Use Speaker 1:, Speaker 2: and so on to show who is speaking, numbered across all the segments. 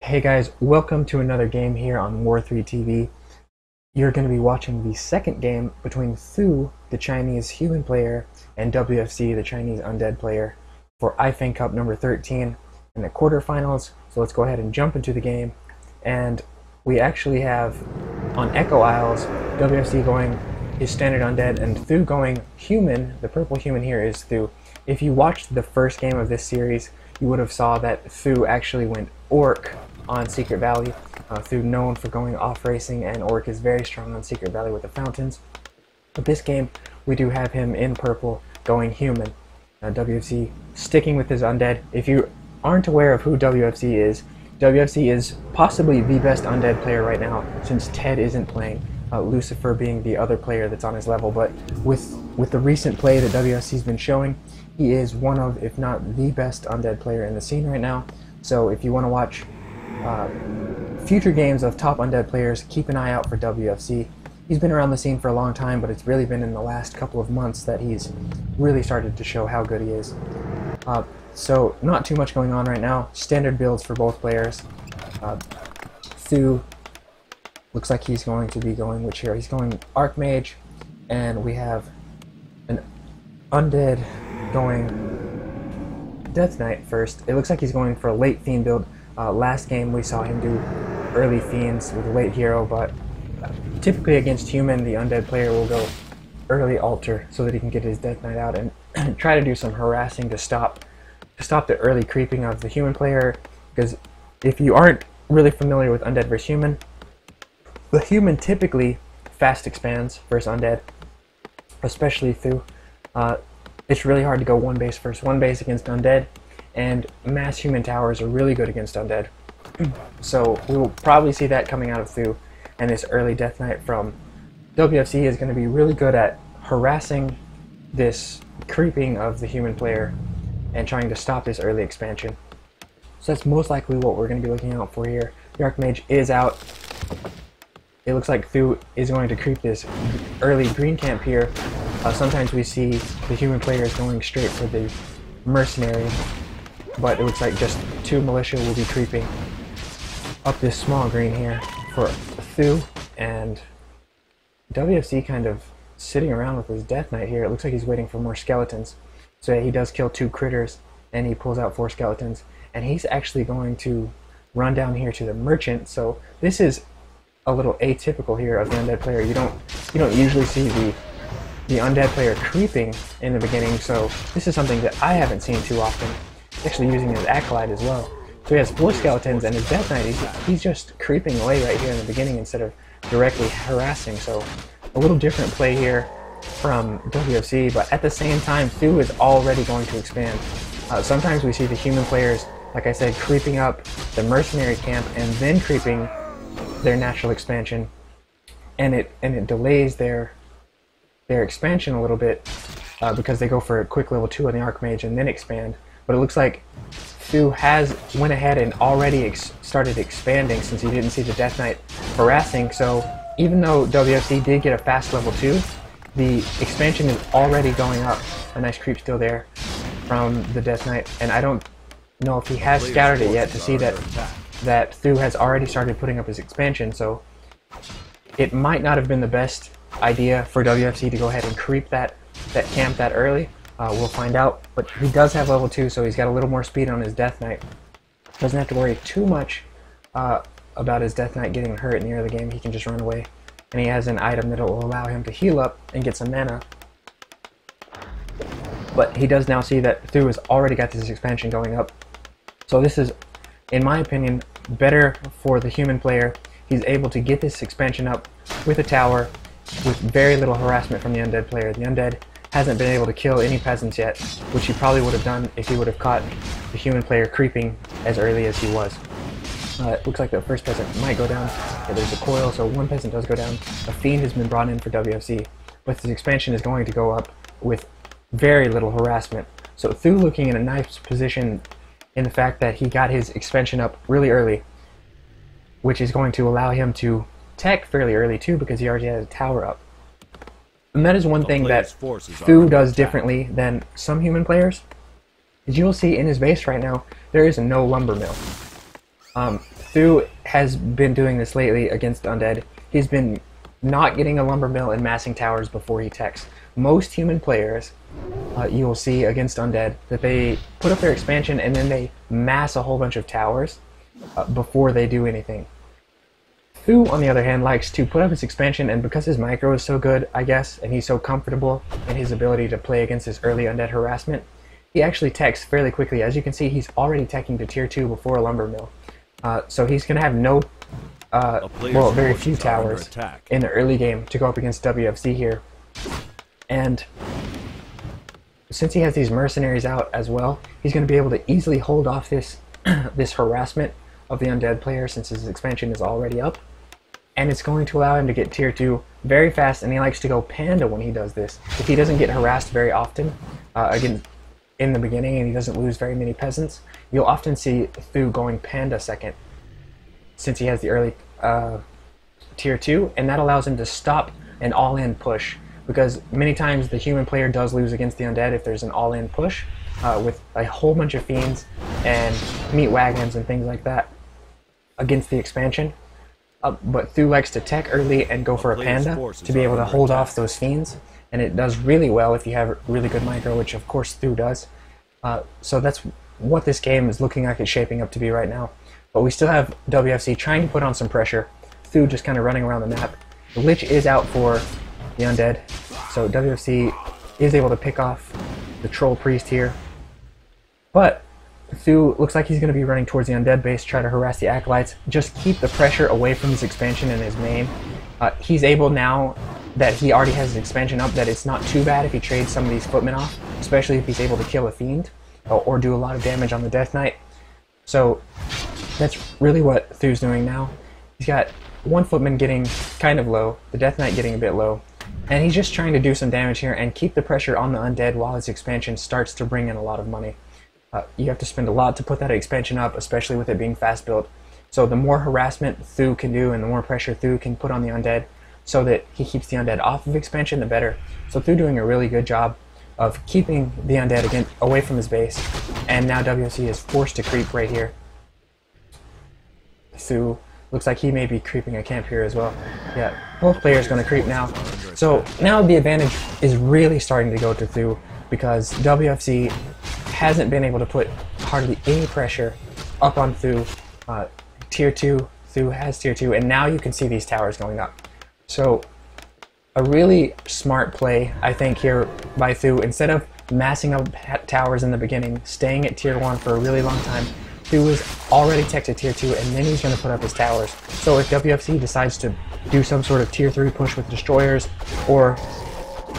Speaker 1: Hey guys, welcome to another game here on War3TV. You're going to be watching the second game between Thu, the Chinese human player, and WFZ, the Chinese undead player, for iFeng Cup number 13 in the quarterfinals. So let's go ahead and jump into the game. And we actually have, on Echo Isles, WFZ going his standard undead, and Thu going human. The purple human here is Thu. If you watched the first game of this series, you would have saw that Thu actually went orc on Secret Valley. Thu known for going off racing, and orc is very strong on Secret Valley with the fountains. But this game, we do have him in purple going human. WFZ sticking with his undead. If you aren't aware of who WFZ is possibly the best undead player right now, since Ted isn't playing. Lucifer being the other player that's on his level, but with the recent play that WFZ's been showing, he is one of, if not the best undead player in the scene right now. So if you want to watch future games of top undead players, keep an eye out for WFZ. He's been around the scene for a long time, but it's really been in the last couple of months that he's really started to show how good he is. So not too much going on right now. Standard builds for both players. Thu looks like he's going to be going which hero? He's going Archmage, and we have an undead going Death Knight first. It looks like he's going for a late Fiend build. Last game we saw him do early Fiends with a late hero, but typically against human, the undead player will go early altar so that he can get his Death Knight out and try to do some harassing to stop the early creeping of the human player. Because if you aren't really familiar with undead versus human, the human typically fast expands versus undead, especially Thu. It's really hard to go one base versus one base against undead, and mass human towers are really good against undead. So we will probably see that coming out of Thu, and this early Death Knight from WFZ is going to be really good at harassing this creeping of the human player and trying to stop this early expansion. So that's most likely what we're going to be looking out for here. The Archmage is out. It looks like Thu is going to creep this early green camp here. Sometimes we see the human players going straight for the mercenary, but it looks like just two militia will be creeping up this small green here for Thu, and WFZ kind of sitting around with his Death Knight here. It looks like he's waiting for more skeletons. So yeah, he does kill two critters, and he pulls out 4 skeletons, and he's actually going to run down here to the merchant. So this is a little atypical here of the undead player. You don't usually see the undead player creeping in the beginning, so this is something that I haven't seen too often. He's actually using his acolyte as well. So he has 4 skeletons, and his Death Knight, he's just creeping away right here in the beginning instead of directly harassing. So a little different play here from WFZ, but at the same time, Thu is already going to expand. Sometimes we see the human players, like I said, creeping up the mercenary camp and then creeping their natural expansion, and it delays their expansion a little bit because they go for a quick level 2 on the Archmage and then expand. But it looks like Thu has went ahead and already started expanding since he didn't see the Death Knight harassing. So even though WFZ did get a fast level 2, the expansion is already going up. A nice creep still there from the Death Knight, and I don't know if he has scouted it yet to see that Thu has already started putting up his expansion. So it might not have been the best idea for WFZ to go ahead and creep that camp that early. We'll find out, but he does have level 2, so he's got a little more speed on his Death Knight. Doesn't have to worry too much about his Death Knight getting hurt near the game. He can just run away, and he has an item that will allow him to heal up and get some mana. But he does now see that Thu has already got this expansion going up, so this is, in my opinion, better for the human player. He's able to get this expansion up with a tower with very little harassment from the undead player. The undead hasn't been able to kill any peasants yet, which he probably would have done if he would have caught the human player creeping as early as he was. It looks like the first peasant might go down. Yeah, there's a coil, so one peasant does go down. A fiend has been brought in for WFZ, but his expansion is going to go up with very little harassment. So Thu looking in a nice position in the fact that he got his expansion up really early, which is going to allow him to tech fairly early too, because he already has a tower up. And that is one thing that Thu does differently than some human players. As you will see in his base right now, there is no lumber mill. Thu has been doing this lately against Undead. He's been not getting a lumber mill and massing towers before he techs. Most human players, you will see against Undead, that they put up their expansion and then they mass a whole bunch of towers before they do anything. Thu, on the other hand, likes to put up his expansion, and because his micro is so good, I guess, and he's so comfortable in his ability to play against his early Undead harassment, he actually techs fairly quickly. As you can see, he's already teching to tier 2 before a lumber mill. So he's going to have no, well, very few towers in the early game to go up against WFZ here. And since he has these mercenaries out as well, he's going to be able to easily hold off this, this harassment of the Undead player since his expansion is already up. And it's going to allow him to get tier 2 very fast, and he likes to go panda when he does this. If he doesn't get harassed very often, again, in the beginning, and he doesn't lose very many peasants, you'll often see Thu going panda second, since he has the early tier 2, and that allows him to stop an all-in push, because many times the human player does lose against the Undead if there's an all-in push, with a whole bunch of fiends and meat wagons and things like that against the expansion. But Thu likes to tech early and go for a panda to be able to hold off those fiends, and it does really well if you have really good micro, which of course Thu does. So that's what this game is looking like it's shaping up to be right now. But we still have WFC trying to put on some pressure, Thu just kind of running around the map. The Lich is out for the Undead, so WFC is able to pick off the Troll Priest here. But Thu looks like he's going to be running towards the Undead base, try to harass the Acolytes, just keep the pressure away from his expansion and his main. He's able now that he already has his expansion up, that it's not too bad if he trades some of these footmen off, especially if he's able to kill a fiend or do a lot of damage on the Death Knight. So that's really what Thu's doing now. He's got one footman getting kind of low, the Death Knight getting a bit low, and he's just trying to do some damage here and keep the pressure on the Undead while his expansion starts to bring in a lot of money. You have to spend a lot to put that expansion up, especially with it being fast built. So the more harassment Thu can do and the more pressure Thu can put on the Undead so that he keeps the Undead off of expansion, the better. So Thu doing a really good job of keeping the Undead again away from his base, and now WFC is forced to creep right here. Thu looks like he may be creeping a camp here as well. Yeah, both players going to creep now. So now the advantage is really starting to go to Thu, because WFC hasn't been able to put hardly any pressure up on Thu. Tier 2, Thu has tier 2, and now you can see these towers going up. So a really smart play, I think, here by Thu. Instead of massing up towers in the beginning, staying at tier 1 for a really long time, Thu is already teched to tier 2, and then he's going to put up his towers. So if WFC decides to do some sort of tier 3 push with destroyers or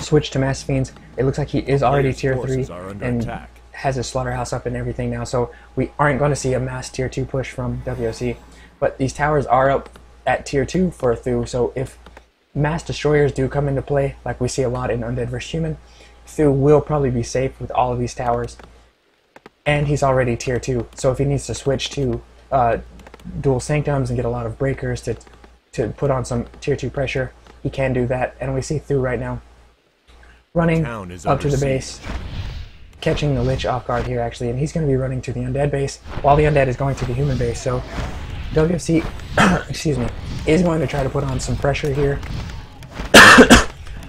Speaker 1: switch to mass fiends, it looks like he is already tier 3 and has his slaughterhouse up and everything now, so we aren't going to see a mass tier 2 push from WFC. But these towers are up at tier 2 for Thu, so if mass destroyers do come into play, like we see a lot in Undead vs Human, Thu will probably be safe with all of these towers. And he's already tier 2, so if he needs to switch to dual sanctums and get a lot of breakers to put on some tier 2 pressure, he can do that. And we see Thu right now running up to the base, catching the Lich off guard here actually, and he's going to be running to the Undead base while the Undead is going to the human base. So WFC excuse me, is going to try to put on some pressure here.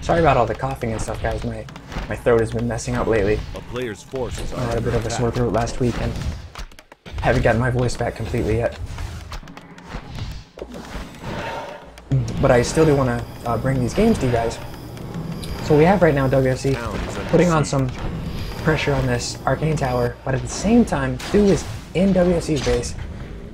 Speaker 1: Sorry about all the coughing and stuff, guys. My throat has been messing up lately.
Speaker 2: A player's forces
Speaker 1: I had a bit of a sore throat last week and haven't gotten my voice back completely yet. But I still do want to bring these games to you guys. So we have right now WFC putting on some pressure on this Arcane Tower, but at the same time, Thu is in WFC's base,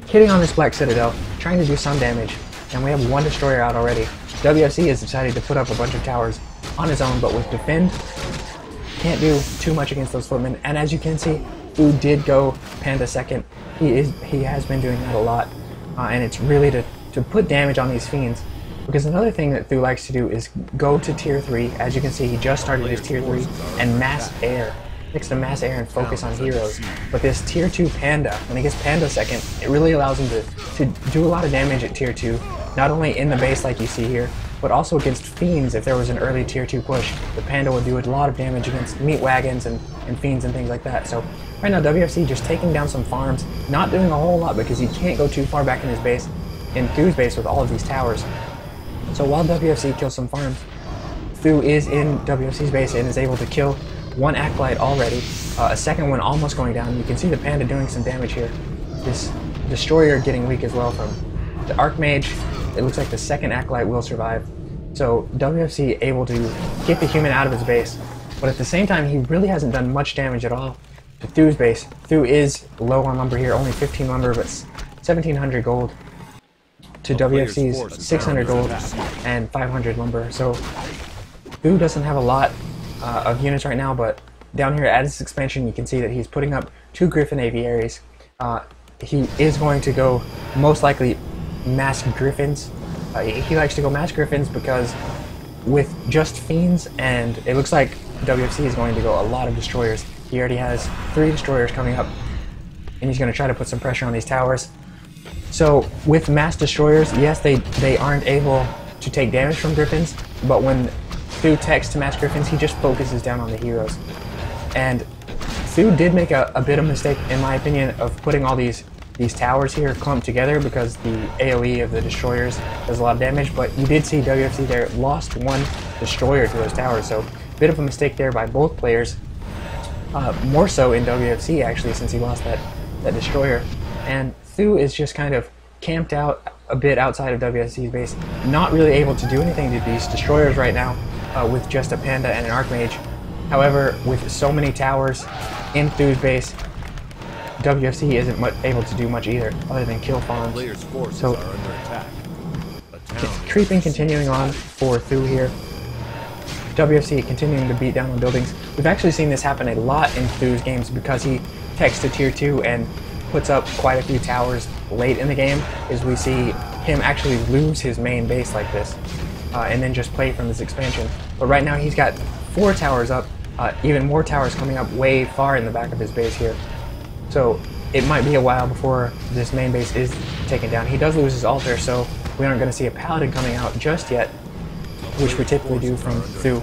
Speaker 1: hitting on this Black Citadel, trying to do some damage, and we have one destroyer out already. WFC has decided to put up a bunch of towers on his own, but with Defend, can't do too much against those footmen. And as you can see, Thu did go Panda second. He has been doing that a lot, and it's really to put damage on these fiends. Because another thing that Thu likes to do is go to tier 3. As you can see, he just started his tier 3 and mass air. Next to mass air and focus on heroes. But this tier 2 Panda, when he gets Panda second, it really allows him to do a lot of damage at tier 2. Not only in the base like you see here, but also against Fiends. If there was an early tier 2 push, the Panda would do a lot of damage against meat wagons and Fiends and things like that. So right now WFZ just taking down some farms, not doing a whole lot because he can't go too far back in his base, in Thu's base with all of these towers. So while WFZ kills some farms, Thu is in WFZ's base and is able to kill one Acolyte already, a second one almost going down. You can see the Panda doing some damage here. This Destroyer getting weak as well from the Archmage. It looks like the second Acolyte will survive. So WFZ able to get the human out of his base, but at the same time he really hasn't done much damage at all to Thu's base. Thu is low on lumber here, only 15 lumber, but 1700 gold to WFZ's 600 gold and 500 lumber. So Thu doesn't have a lot of units right now, but down here at his expansion you can see that he's putting up 2 Griffin Aviaries. He is going to go most likely mass Griffins. He likes to go mass Griffins because with just Fiends, and it looks like WFZ is going to go a lot of Destroyers. He already has 3 Destroyers coming up, and he's going to try to put some pressure on these towers. So with mass Destroyers, yes, they aren't able to take damage from Griffins, but when Thu techs to mass Griffins, he just focuses down on the heroes. And Thu did make a bit of a mistake, in my opinion, of putting all these towers here clumped together because the AoE of the Destroyers does a lot of damage, but you did see WFZ there lost 1 Destroyer to those towers, so a bit of a mistake there by both players. More so in WFZ actually, since he lost that Destroyer. And Thu is just kind of camped out a bit outside of WFZ's base, not really able to do anything to these Destroyers right now with just a Panda and an Archmage. However, with so many towers in Thu's base, WFZ isn't able to do much either, other than kill farms. So, creeping continuing on for Thu here. WFZ continuing to beat down on buildings. We've actually seen this happen a lot in Thu's games because he techs to tier 2 and puts up quite a few towers late in the game, is we see him actually lose his main base like this, and then just play from his expansion. But right now he's got 4 towers up, even more towers coming up way far in the back of his base here. So it might be a while before this main base is taken down. He does lose his altar, so we aren't going to see a paladin coming out just yet, which we typically do from Thu.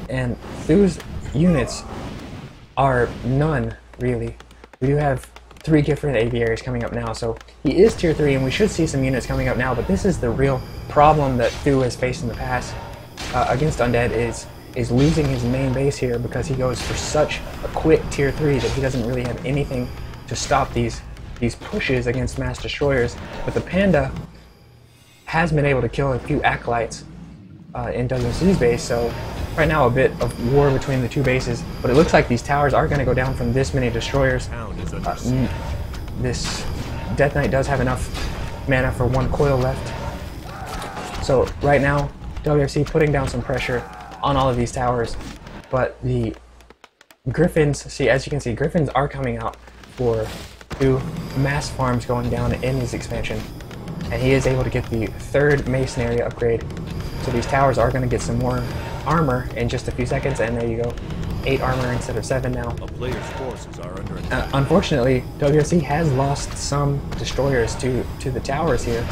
Speaker 1: And Thu's units are none, really. We do have 3 different aviaries coming up now, so he is tier 3, and we should see some units coming up now, but this is the real problem that Thu has faced in the past against Undead, is losing his main base here because he goes for such a quick tier 3 that he doesn't really have anything to stop these pushes against mass Destroyers. But the Panda has been able to kill a few Acolytes in WFZ's base, so right now a bit of war between the 2 bases, but it looks like these towers are going to go down from this many Destroyers. This Death Knight does have enough mana for 1 coil left, so right now WFZ putting down some pressure on all of these towers, but the Griffins, as you can see, Griffins are coming out for 2 mass farms going down in his expansion, and he is able to get the 3rd Mason area upgrade. So these towers are going to get some more armor in just a few seconds, and there you go, 8 armor instead of 7 now.
Speaker 2: A player's forces are under attack.
Speaker 1: Unfortunately, WFZ has lost some Destroyers to the towers here,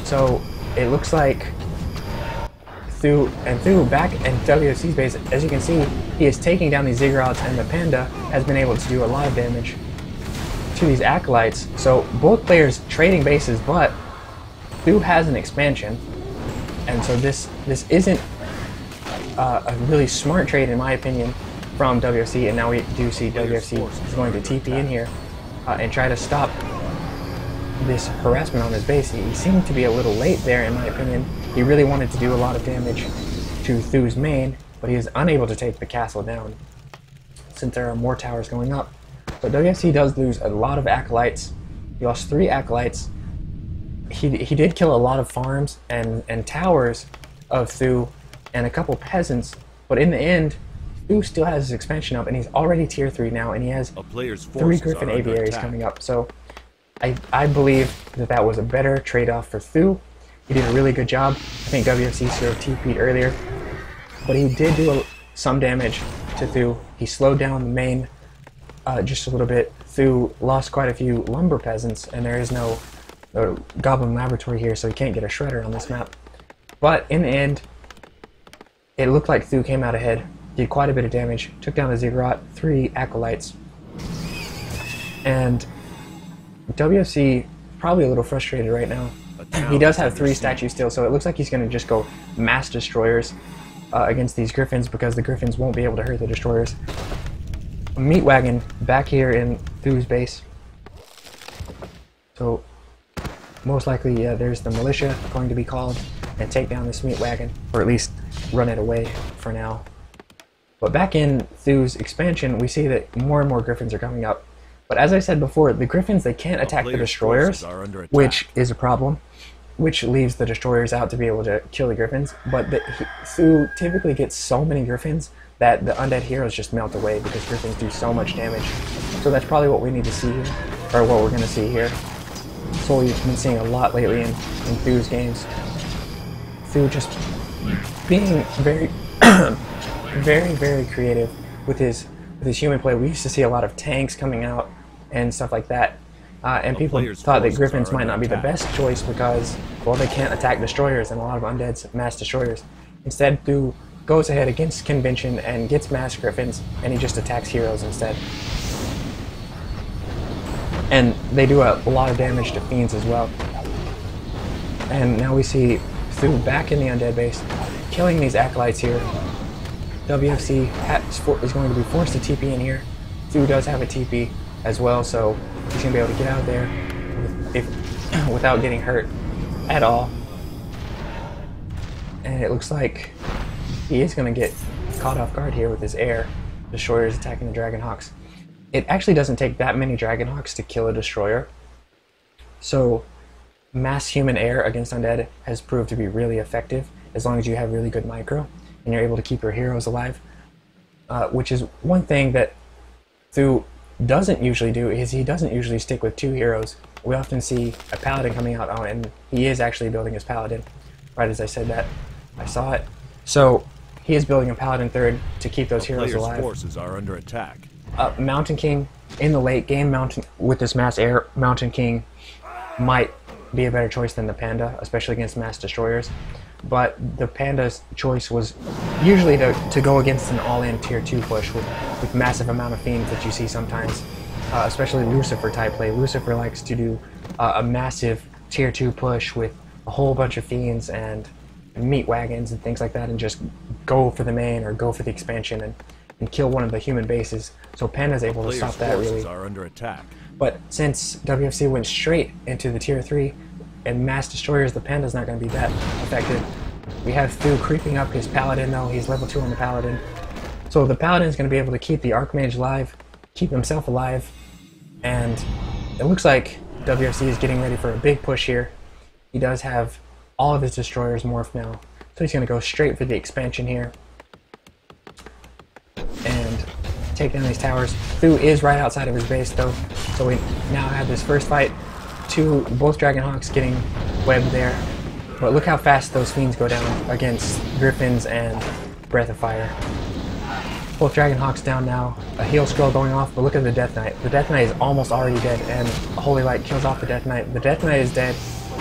Speaker 1: so it looks like Thu back in WFZ's base, as you can see, he is taking down these Ziggurats, and the Panda has been able to do a lot of damage to these Acolytes. So both players trading bases, but Thu has an expansion, and so this isn't a really smart trade in my opinion from WFZ, and now we do see WFZ is going to TP in here and try to stop this harassment on his base. He seemed to be a little late there in my opinion. He really wanted to do a lot of damage to Thu's main, but he is unable to take the castle down since there are more towers going up. So WFZ does lose a lot of Acolytes. He lost 3 Acolytes. He did kill a lot of farms and towers of Thu and a couple peasants, but in the end, Thu still has his expansion up, and he's already tier 3 now, and he has 3 Griffin Aviaries coming up. So I believe that was a better trade-off for Thu. He did a really good job. I think WFZ should have TP'd earlier, but he did do some damage to Thu. He slowed down the main just a little bit. Thu lost quite a few lumber peasants, and there is no Goblin Laboratory here, so he can't get a shredder on this map. But in the end, it looked like Thu came out ahead, did quite a bit of damage, took down the Ziggurat, 3 Acolytes. And WFC probably a little frustrated right now. He does have 3 statues still, so it looks like he's going to just go mass destroyers against these Griffins, because the Griffins won't be able to hurt the destroyers. Meat Wagon back here in Thu's base. So most likely there's the militia going to be called and take down this Meat Wagon, or at least run it away for now. But back in Thu's expansion, we see that more and more Griffins are coming up. But as I said before, the Griffins, they can't attack the destroyers, which is a problem, which leaves the destroyers out to be able to kill the Griffins. But Thu typically gets so many Griffins that the undead heroes just melt away, because Griffins do so much damage. So that's probably what we need to see here, or what we're going to see here. So we've been seeing a lot lately in Thu's games. Thu just being very, very creative with his human play. We used to see a lot of tanks coming out and stuff like that. And people thought that Griffins might not be the best choice because, well, they can't attack destroyers, and a lot of undeads mass destroyers. Instead, Thu goes ahead against convention and gets mass Griffins, and he just attacks heroes instead. And they do a lot of damage to fiends as well. And now we see Thu back in the undead base, killing these acolytes here. WFC is going to be forced to TP in here. Thu does have a TP as well, so he's going to be able to get out of there without getting hurt at all. And it looks like he is going to get caught off guard here with his air. Destroyers attacking the Dragonhawks. It actually doesn't take that many Dragonhawks to kill a destroyer. So mass human air against undead has proved to be really effective, as long as you have really good micro and you're able to keep your heroes alive. Which is one thing that Thu doesn't usually do, is he doesn't usually stick with 2 heroes. We often see a paladin coming out, and he is actually building his paladin. Right as I said that, I saw it. So he is building a paladin third to keep those heroes alive.
Speaker 2: Forces are under attack.
Speaker 1: Mountain King in the late game, with this mass air, Mountain King might be a better choice than the Panda, especially against mass destroyers. But the Panda's choice was usually to go against an all-in tier 2 push with massive amount of fiends that you see sometimes, especially Lucifer type play. Lucifer likes to do a massive tier 2 push with a whole bunch of fiends and meat wagons and things like that, and just go for the main or go for the expansion and kill one of the human bases. So Panda's able to stop that really.
Speaker 2: Are under attack.
Speaker 1: But since WFC went straight into the tier 3 and mass destroyers, the Panda's not going to be that effective. We have Thu creeping up his paladin though. He's level 2 on the paladin. So the paladin is going to be able to keep the archmage alive, keep himself alive, and it looks like WFC is getting ready for a big push here. He does have all of his destroyers morphed now, so he's going to go straight for the expansion here and take down these towers. Thu is right outside of his base though, so we now have this first fight. Both Dragonhawks getting webbed there. But look how fast those fiends go down against Griffins and Breath of Fire. Both Dragonhawks down now. A heal scroll going off, but look at the Death Knight. The Death Knight is almost already dead, and a Holy Light kills off the Death Knight. The Death Knight is dead.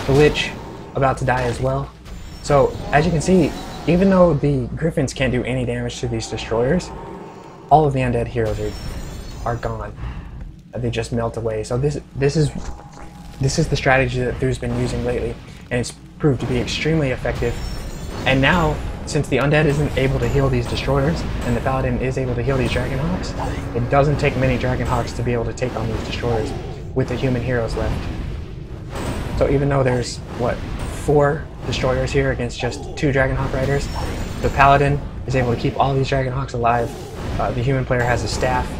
Speaker 1: The Lich about to die as well. So, as you can see, even though the Griffins can't do any damage to these destroyers, all of the undead heroes are gone. They just melt away. So this is the strategy that Thu's been using lately, and it's proved to be extremely effective. And now, since the undead isn't able to heal these destroyers, and the paladin is able to heal these Dragonhawks, it doesn't take many Dragonhawks to be able to take on these destroyers with the human heroes left. So even though there's, what, 4 destroyers here against just 2 Dragonhawk riders, the paladin is able to keep all these Dragonhawks alive. The human player has a staff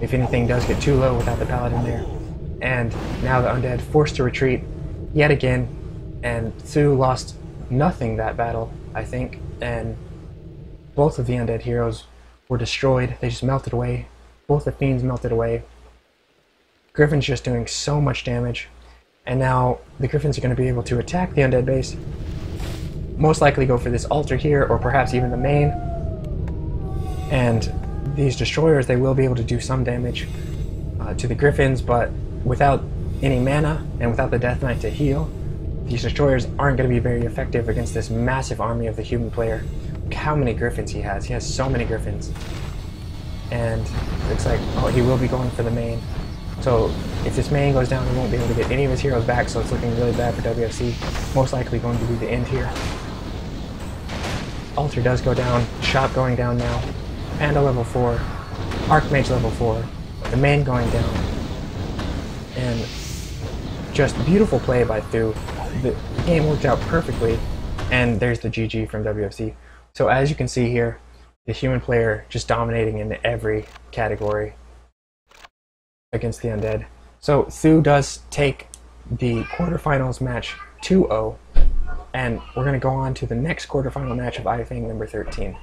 Speaker 1: if anything does get too low without the paladin there. And now the undead forced to retreat yet again, and Thu lost nothing that battle, I think, and both of the undead heroes were destroyed. They just melted away. Both the fiends melted away. Griffin's just doing so much damage, and now the Griffins are going to be able to attack the undead base, most likely go for this altar here, or perhaps even the main, and these destroyers, they will be able to do some damage to the Griffins, but without any mana and without the Death Knight to heal, these destroyers aren't going to be very effective against this massive army of the human player. Look how many griffins he has. He has so many griffins. And looks like, oh, he will be going for the main. So if this main goes down, he won't be able to get any of his heroes back, so it's looking really bad for WFC. Most likely going to be the end here. Altar does go down, Shop going down now, Panda level 4, Archmage level 4, the main going down, and just beautiful play by Thu. The game worked out perfectly, and there's the GG from WFC. So as you can see here, the human player just dominating in every category against the undead. So Thu does take the quarterfinals match 2-0, and we're going to go on to the next quarterfinal match of iFeng number 13.